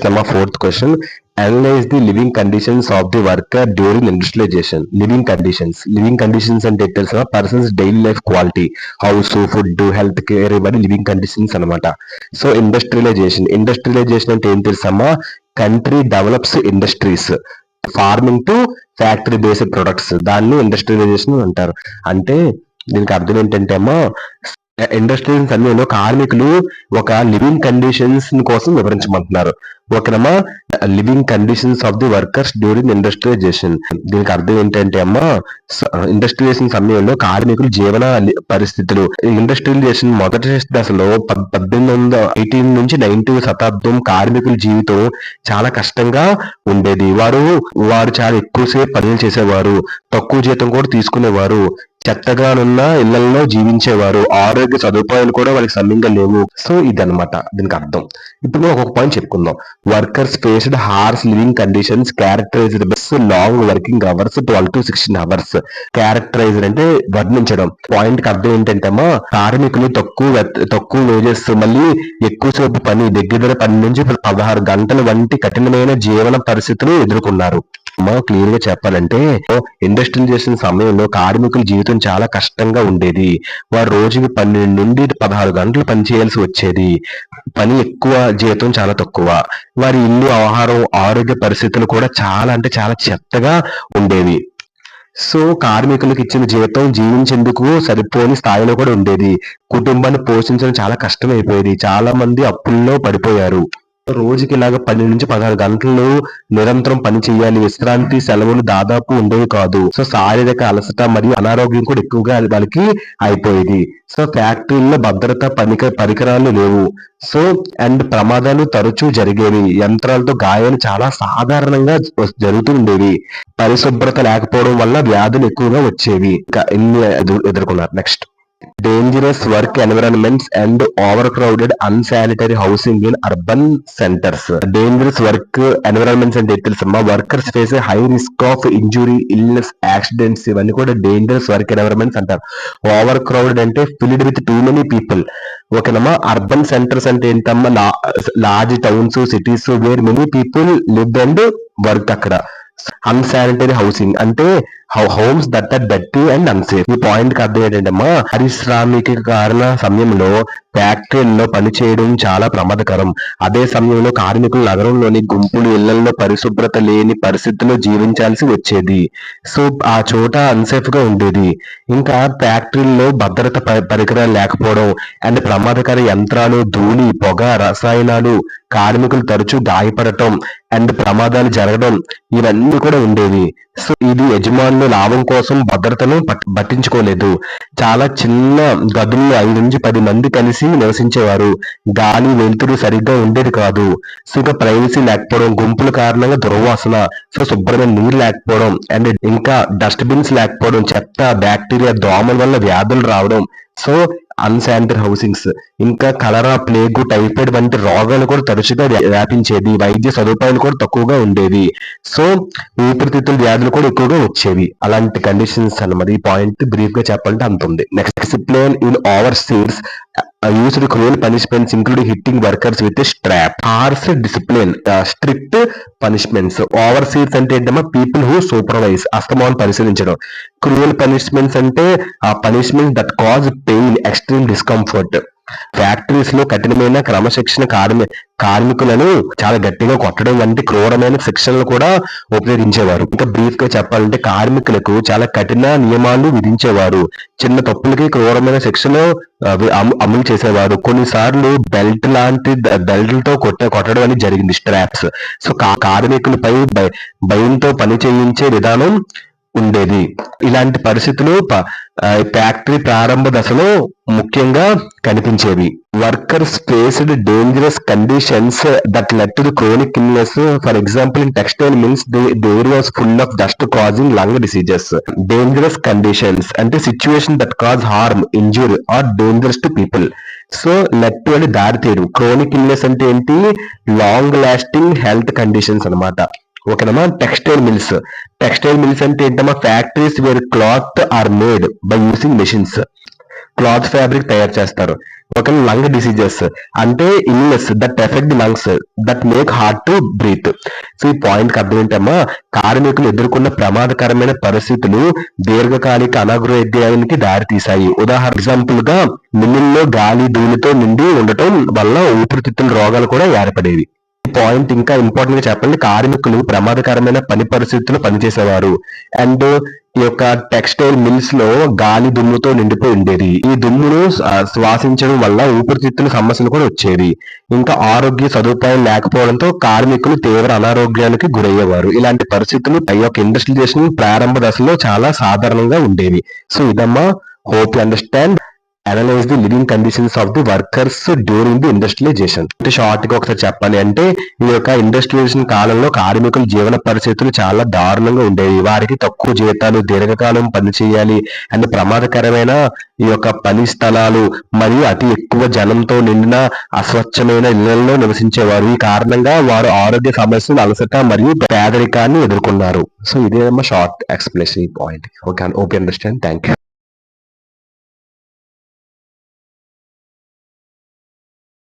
అమ్మా fourth question. Analyse the living conditions of the worker during industrialisation. Living conditions అంటే తెలుసా? Persons daily life quality, house, food, health care, ఇవన్నీ living conditions అనమాట. So industrialisation అంటే ఏం తెలుసమ్మా? Country develops industries farming to factory based products, దాన్ని industrialisation అంటారు. అంటే దీనికి అర్థం ఏంటంటే అమ్మా, ఇండస్ట్రియల్ సమయంలో కార్మికులు ఒక లివింగ్ కండిషన్స్ కోసం వివరించమంటున్నారు. ఓకేనమ్మా, living conditions of the workers during industrialisation. దీనికి అర్థం ఏంటంటే అమ్మా, ఇండస్ట్రియలైజేషన్ సమయంలో కార్మికులు జీవన పరిస్థితులు. ఇండస్ట్రియలైజేషన్ మొదటి దశలో 1818 నుంచి 19వ శతాబ్దం కార్మికుల జీవితం చాలా కష్టంగా ఉండేది. వారు చాలా ఎక్కువసేపు పనులు చేసేవారు, తక్కువ జీతం కూడా తీసుకునేవారు, చెత్తగానున్న ఇళ్లలో జీవించేవారు, ఆరోగ్య సదుపాయాలు కూడా వాళ్ళకి సమయంగా లేవు. సో ఇదనమాట దీనికి అర్థం. ఇప్పుడు మనం ఒక్కొక్క పాయింట్ చెప్పుకుందాం. Workers faced horse living conditions characterised by long working hours 12 to 16 hours. Characterised అంటే వర్ణించడం. పాయింట్ కి అర్థం ఏంటంటే అమ్మా, కార్మికులు తక్కువ వేజెస్, మళ్ళీ ఎక్కువసేపు పని, దగ్గర 12 నుంచి 16 గంటల వంటి కఠినమైన జీవన పరిస్థితులు ఎదుర్కొన్నారు. క్లియర్ గా చెప్పాలంటే, ఇండస్ట్రియలైజేషన్ సమయంలో కార్మికుల జీవితం చాలా కష్టంగా ఉండేది. వారు రోజుకి 12 నుండి 16 గంటలు పని చేయాల్సి వచ్చేది. పని ఎక్కువ, జీతం చాలా తక్కువ. వారి ఇల్లు, ఆహారం, ఆరోగ్య పరిస్థితులు కూడా చాలా అంటే చాలా చెత్తగా ఉండేవి. సో కార్మికులకు ఇచ్చిన జీతం జీవించేందుకు సరిపోని స్థాయిలో కూడా ఉండేది. కుటుంబాన్ని పోషించడం చాలా కష్టమైపోయేది. చాలా మంది అప్పుల్లో పడిపోయారు. రోజుకి ఇలాగ 12 నుంచి 16 గంటలు నిరంతరం పని చేయాలి. విశ్రాంతి, సెలవులు దాదాపు ఉండేవి కాదు. సో శారీరక అలసట మరియు అనారోగ్యం కూడా ఎక్కువగా వాళ్ళకి అయిపోయేది. సో ఫ్యాక్టరీల్లో భద్రత పరికరాలు లేవు. సో అండ్ ప్రమాదాలు తరచూ జరిగేవి. యంత్రాలతో గాయాలు చాలా సాధారణంగా జరుగుతూ ఉండేవి. పరిశుభ్రత లేకపోవడం వల్ల వ్యాధులు ఎక్కువగా వచ్చేవి. ఇంకా ఎన్ని ఎదుర్కొన్నారు. Next, dangerous work environments and overcrowded unsanitary housing in urban centers. Dangerous work environments అంటే తెలుసమ్మా, workers face high risk of injury, illness, accidents, ఇవన్నీ కూడా డేంజరస్ వర్క్ ఎన్విరాన్మెంట్స్ అంటారు. ఓవర్ క్రౌడెడ్ అంటే filled with too many people. ఓకేనమ్మా. Urban centres అంటే ఏంటమ్మా, large towns, cities where many people live and work. అక్కడ అన్సానిటరీ హౌసింగ్ అంటే homes that are dirty and unsafe. ఈ పాయింట్ కి అర్థం ఏంటంటమ్మా, పారిశ్రామికీకరణ సమయంలో ఫ్యాక్టరీల్లో పనిచేయడం చాలా ప్రమాదకరం. అదే సమయంలో కార్మికులు నగరంలోని గుంపులు, ఇళ్లలో పరిశుభ్రత లేని పరిస్థితుల్లో జీవించాల్సి వచ్చేది. సో ఆ చోట అన్సేఫ్ గా ఉండేది. ఇంకా ఫ్యాక్టరీల్లో భద్రత పరికరాలు లేకపోవడం అండ్ ప్రమాదకర యంత్రాలు, ధూళి, పొగ, రసాయనాలు, కార్మికులు తరచూ గాయపడటం అండ్ ప్రమాదాలు జరగడం, ఇవన్నీ కూడా ఉండేవి. సో ఇది యజమానులు లాభం కోసం భద్రతను పట్టించుకోలేదు. చాలా చిన్న గదుల్లో 5 నుంచి 10 మంది కలిసి నివసించేవారు. గాలి, వెలుతురు సరిగ్గా ఉండేది కాదు. సో ఇంకా ప్రైవసీ లేకపోవడం, గుంపుల కారణంగా దుర్వాసన, సో శుభ్రమైన నీరు లేకపోవడం అండ్ ఇంకా డస్ట్ బిన్స్ లేకపోవడం, చెత్త, బ్యాక్టీరియా, దోమల వల్ల వ్యాధులు రావడం. So unsanitary housings. ఇంకా కలరా, ప్లేగు, టైఫాయిడ్ వంటి రోగాలు కూడా తరచుగా వ్యాపించేది. వైద్య సదుపాయాలు కూడా తక్కువగా ఉండేవి. సో ఊపిరితిత్తుల వ్యాధులు కూడా ఎక్కువగా వచ్చేవి. అలాంటి కండిషన్స్ అన్నమాట. ఈ పాయింట్ బ్రీఫ్ గా చెప్పాలంటే అంత ఉంది. Next, discipline in overseas used cruel punishments including hitting workers with a strap. Harsh discipline, strict punishments. Overseers అంటే ఏంటమ్మా, పీపుల్ హూ సూపర్వైజ్, అస్తమానం పరిశీలించడం. క్రూయల్ పనిష్మెంట్స్ అంటే punishment that cause pain, extreme discomfort. Factories లో కఠినమైన క్రమశిక్షణ కార్మికులను చాలా గట్టిగా కొట్టడం వంటి క్రూరమైన శిక్షణలు కూడా ఉపయోగించేవారు. ఇంకా బ్రీఫ్ గా చెప్పాలంటే కార్మికులకు చాలా కఠిన నియమాలు విధించేవారు. చిన్న తప్పులకి క్రూరమైన శిక్షలు అమలు చేసేవారు. కొన్నిసార్లు బెల్ట్లతో కొట్టడం అనేది జరిగింది, స్ట్రాప్స్. సో కార్మికులపై భయంతో పని చేయించే విధానం ఉండేది. ఇలాంటి పరిస్థితులు ఫ్యాక్టరీ ప్రారంభ దశలో ముఖ్యంగా కనిపించేవి. Workers faced dangerous conditions that led to the chronic illness. For example, in textile mills the air was full of dust causing lung diseases. Dangerous conditions అంటే situation that cause harm, injury or dangerous to people. So led to అంటే దారితీరు. Chronic illness అంటే ఏంటి, long lasting health conditions అనమాట. ఓకేనమ్మా. Textile mills అంటే ఏంటమ్మా, factories where cloth are made by using machines. Cloth fabric తయారు చేస్తారు. ఒక లంగ్ డిసీజెస్ అంటే illness that effect the lungs that make hard to breathe. So ఈ పాయింట్ కి అర్థం ఏంటమ్మా, కార్మికులు ఎదుర్కొన్న ప్రమాదకరమైన పరిస్థితులు దీర్ఘకాలిక అనారోగ్యానికి దారితీశాయి. ఎగ్జాంపుల్ గా మిల్లుల్లో గాలి ధూళితో నిండి ఉండటం వల్ల ఊపిరితిత్తుల రోగాలు కూడా ఏర్పడేవి. ఈ పాయింట్ ఇంకా ఇంపార్టెంట్ గా చెప్పండి, కార్మికులు ప్రమాదకరమైన పని పరిస్థితుల్లో పనిచేసేవారు. అండ్ ఈ యొక్క టెక్స్టైల్ మిల్స్ లో గాలి దుమ్ముతో నిండిపోయి ఉండేది. ఈ దుమ్మును శ్వాసించడం వల్ల ఊపిరితిత్తుల సమస్యలు కూడా వచ్చేవి. ఇంకా ఆరోగ్య సదుపాయం లేకపోవడంతో కార్మికులు తీవ్ర అనారోగ్యానికి గురయ్యేవారు. ఇలాంటి పరిస్థితులు ఈ యొక్క ఇండస్ట్రియలైజేషన్ ప్రారంభ దశలో చాలా సాధారణంగా ఉండేవి. సో ఇదమ్మా, hope you understand. Analyse the living conditions of the workers during the industrialisation. అంటే షార్ట్ గా ఒకసారి చెప్పాలి అంటే, ఈ యొక్క ఇండస్ట్రియలైజేషన్ కాలంలో కార్మికుల జీవన పరిస్థితులు చాలా దారుణంగా ఉండేవి. వారికి తక్కువ జీతాలు, దీర్ఘకాలం పని చేయాలి అండ్ ప్రమాదకరమైన ఈ యొక్క పని స్థలాలు మరియు అతి ఎక్కువ జనంతో నిండిన అస్వచ్ఛమైన ఇళ్లలో నివసించేవారు. ఈ కారణంగా వారు ఆరోగ్య సమస్యలు, అలసట మరియు పేదరికాన్ని ఎదుర్కొన్నారు. సో ఇదేమో షార్ట్ ఎక్స్ప్లెనేషన్ ఈ point. Okay, understand. Thank you.